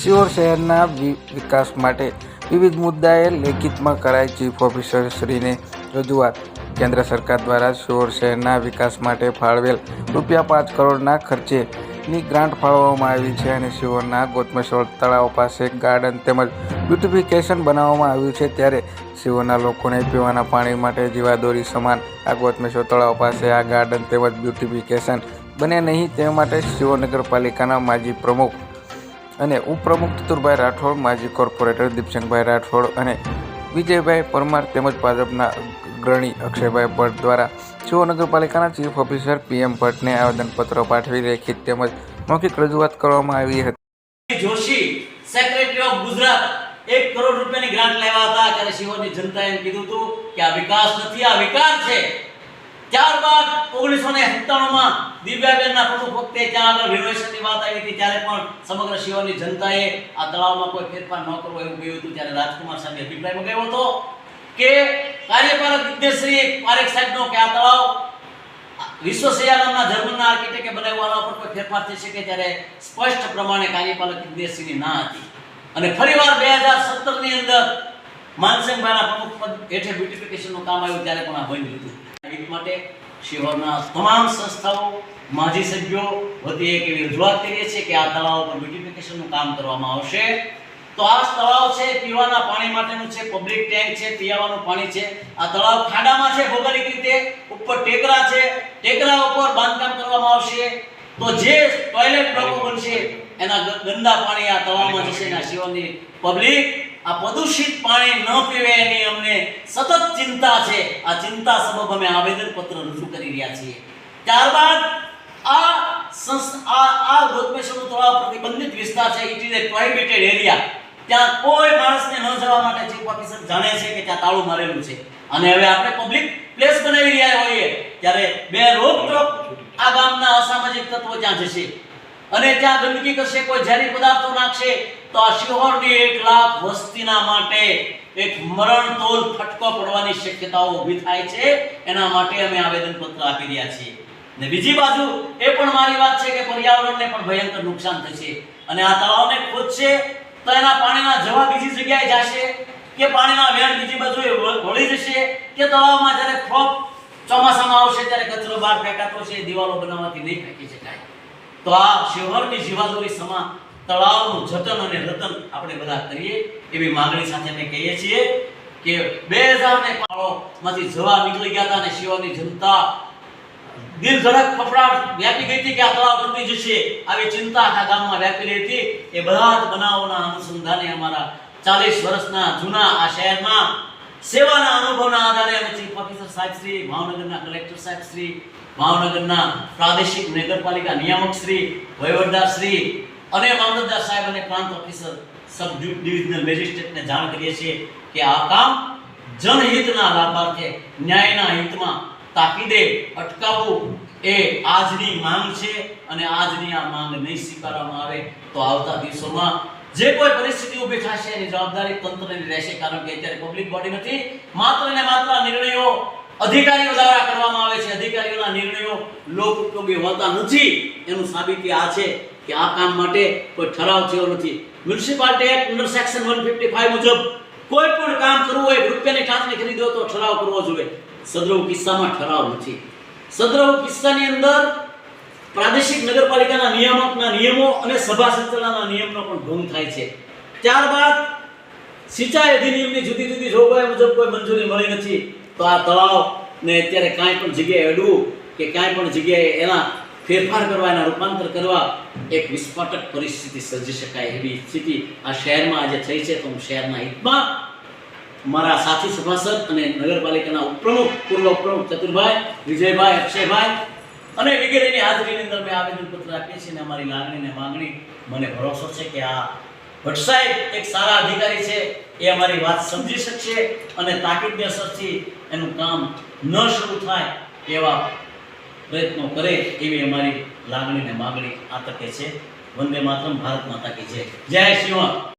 સિહોર શહેરના વિકાસ માટે વિવિધ મુદ્દાએ લેખિતમાં કરાઈ ચીફ ઓફિસર શ્રીને રજૂઆત। કેન્દ્ર સરકાર દ્વારા સિહોર શહેરના વિકાસ માટે ફાળવેલ ₹5 કરોડના ખર્ચેની ગ્રાન્ટ ફાળવવામાં આવી છે અને સિહોરના ગોતમેશ્વર તળાવ પાસે ગાર્ડન તેમજ બ્યુટિફિકેશન બનાવવામાં આવ્યું છે। ત્યારે સિહોરના લોકોને પીવાના પાણી માટે જીવાદોરી સમાન આ ગોતમેશ્વર તળાવ પાસે આ ગાર્ડન તેમજ બ્યુટિફિકેશન બને નહીં તે માટે સિહોર નગરપાલિકાના માજી પ્રમુખ અને ઉપપ્રમુખ ચતુરભાઈ રાઠોડ, માજી કોર્પોરેટર દીપચંદભાઈ રાઠોડ અને વિજયભાઈ પરમાર તેમજ ભાજપના અગ્રણી અક્ષયભાઈ ભટ્ટ દ્વારા સિહોર નગરપાલિકાના ચીફ ઓફિસર PM ભટ્ટને આવેદનપત્ર પાઠવી લેખિત તેમજ મૌખિક રજૂઆત કરવામાં આવી હતી। જોશી સેક્રેટરી ઓફ ગુજરાત 1 કરોડ રૂપિયાની ગ્રાન્ટ લેવા હતા ત્યારે સિહોરની જનતાએ એમ કીધું હતું કે આ વિકાસ નથી, આ વિકાર છે। ત્યારબાદ 1997માં દિવ્યાબેનના પ્રમુખ વખતે ત્યાં આગળ રિનોવેશનની વાત આવી હતી ત્યારે પણ સમગ્ર સિહોરની જનતાએ આ તળાવમાં કોઈ ફેરફાર ન કરવો એવું કહ્યું હતું। ત્યારે રાજકુમાર સાહેબે અભિપ્રાય મંગાવ્યો હતો કે કાર્યપાલક નિર્દેશશ્રી પારેખ સાહેબનો કે આ તળાવ વિશ્વસૈયા નામના જર્મનના આર્કિટેક્ટે બનાવવાના પર કોઈ ફેરફાર થઈ શકે ત્યારે સ્પષ્ટ પ્રમાણે કાર્યપાલક નિર્દેશશ્રીની ના હતી અને ફરીવાર 2017 ની અંદર માનસિંહભાઈના પ્રમુખ પદ હેઠળ બ્યુટિફિકેશનનું કામ આવ્યું ત્યારે પણ આ બંધ હતું। એ માટે સિહોરના તમામ સંસ્થાઓ માજી સભ્યો વતી એક એવી રજૂઆત કરીએ છીએ કે આ તળાવ પર બ્યુટિફિકેશનનું કામ કરવામાં આવશે। તો આ તળાવ છે પીવાના પાણી માટેનું છે, પબ્લિક ટેન્ક છે, પીવાનું પાણી છે। આ તળાવ ખાડામાં છે ભૌગોલિક રીતે, ઉપર ટેકરા છે, ટેકરા ઉપર બાંધકામ કરવામાં આવશે તો જે ટોયલેટ બ્લોકો બનશે એના ગંદા પાણી આ તળાવમાં જશે અને સિહોરની પબ્લિક આ પ્રદૂષિત પાણી ન પીવે એની અમને સતત ચિંતા છે। આ ચિંતા સબબ અમે આવેદન પત્ર રજૂ કરી રહ્યા છીએ। ત્યારબાદ આ ગોતમેશ્વરનું તળાવ પ્રતિબંધિત વિસ્તાર છે, it is A prohibited area. ત્યાં કોઈ માણસને ન જવા માટે ચીફ ઓફિસર જાણે છે કે ત્યાં તાળું મારેલું છે અને હવે આપણે પબ્લિક પ્લેસ બનાવી રહ્યા હોઈએ ત્યારે બે રોકટોક આ ગામના અસામાજિક તત્વો ત્યાં જશે અને ત્યાં ગંદકી કરશે, કોઈ ઝેરી પદાર્થો નાખશે તો આ સિહોરની 1 લાખ વસ્તીના માટે એક મરણતોલ ફટકો પડવાની શક્યતાઓ ઊભી થાય છે। એના માટે અમે આવેદનપત્ર આપી રહ્યા છીએ ને બીજી બાજુ એ પણ મારી વાત છે કે પર્યાવરણને પણ ભયંકર નુકસાન થશે અને આ તળાવને ખોદશે તો એના પાણીના જવા બીજી જગ્યાએ જશે કે પાણીના વેણ બીજી બાજુએ વળી જશે કે તળાવમાં જ્યારે ફ્લોપ ચોમાસામાં આવશે ત્યારે કચરો બહાર ફેંકાતો છે, દિવાલો બનાવવાથી નહીં ફેંકી શકાય। તો આ સિહોરની જીવાદોરી સમા તળાવનું જતન અને રતન આપણે બધા કરીએ એવી માંગણી સાથે અમે કહીએ છીએ કે 2005 માંથી જવા નીકળી ગયા હતા અને સિહોરની જનતા દિલ ધડક ફફડાટ વ્યાપી ગઈ હતી કે આ તળાવ તૂટી જશે આવી ચિંતા આખા ગામમાં વ્યાપેલી હતી। એ બધા જ બનાવોના અનુસંધાને અમારા 40 વર્ષના જૂના આ શહેરમાં સેવાના અનુભવના આધારે અમે ચીફ ઓફિસર સાહેબ શ્રી, ભાવનગરના કલેક્ટર સાહેબ શ્રી, ભાવનગરના પ્રાદેશિક નગરપાલિકા નિયામક શ્રી, વહીવટદાર શ્રી અને મામલતદાર સાહેબ અને પ્રાંત ઓફિસર સબ ડિવિઝનલ મેજિસ્ટ્રેટને જાણ કરીએ છીએ કે આ કામ જનહિતના લાભાર્થે ન્યાયના હિતમાં તાકીદે અટકાવવું એ આજની માંગ છે અને આજની આ માંગ નહીં સ્વીકારવામાં આવે તો આવતા દિવસોમાં જે કોઈ પરિસ્થિતિ ઊભી થશે એની જવાબદારી તંત્રની રહેશે। કારણ કે અત્યારે પબ્લિક બોડી નથી, માત્ર ને માત્ર નિર્ણયો અધિકારીઓ દ્વારા કરવામાં આવે છે, અધિકારીઓના નિર્ણયો લોક ઉપયોગી હોતા નથી એનું સાબિતી આ છે કે આ કામ માટે કોઈ ઠરાવ થયો નથી। મ્યુનિસિપાલિટી એક્ટ અંડર સેક્શન 155 મુજબ કોઈ પણ કામ કરવું હોય, રૂપિયાની ટાંચણી ખરીદો તો ઠરાવ કરવો જોઈએ। સદ્રવ કિસ્સામાં ઠરાવ નથી। સદ્રવ કિસ્સાની અંદર પ્રાદેશિક નગરપાલિકાના નિયામકના નિયમો અને સભા સંચાલનના નિયમનો પણ ભંગ થાય છે। ત્યારબાદ સિંચાઈ અધિનિયમની જુદી જુદી જોગવાઈ મુજબ કોઈ મંજૂરી મળી નથી તો આ તળાવને અત્યારે કાંઈ પણ જગ્યાએ અડવું કે કાંઈ પણ જગ્યાએ એના ફેરફાર કરવા, એના રૂપાંતર કરવા એક વિસ્ફોટક પરિસ્થિતિ સર્જી શકાય એવી સ્થિતિ આ શહેરમાં આજે થઈ છે। તો હું શહેરના હિતમાં મારા સાથી સભાસદ અને નગરપાલિકાના ઉપપ્રમુખ, પૂર્વ ઉપપ્રમુખ ચતુરભાઈ, વિજયભાઈ, અક્ષયભાઈ અને વગેરેની હાજરીની અંદર મેં આવેદનપત્ર આપીએ છીએ અને અમારી લાગણી અને માંગણી મને ભરોસો છે કે આ ભટ્ટ સાહેબ એક સારા અધિકારી છે, એ અમારી વાત સમજી શકશે અને તાકીદની અસરથી એનું કામ ન શરૂ થાય એવા પ્રયત્નો કરે એવી અમારી લાગણી અને માંગણી આ તકે છે। વંદે માતરમ, ભારત માતા કી જય। જય સિંહ।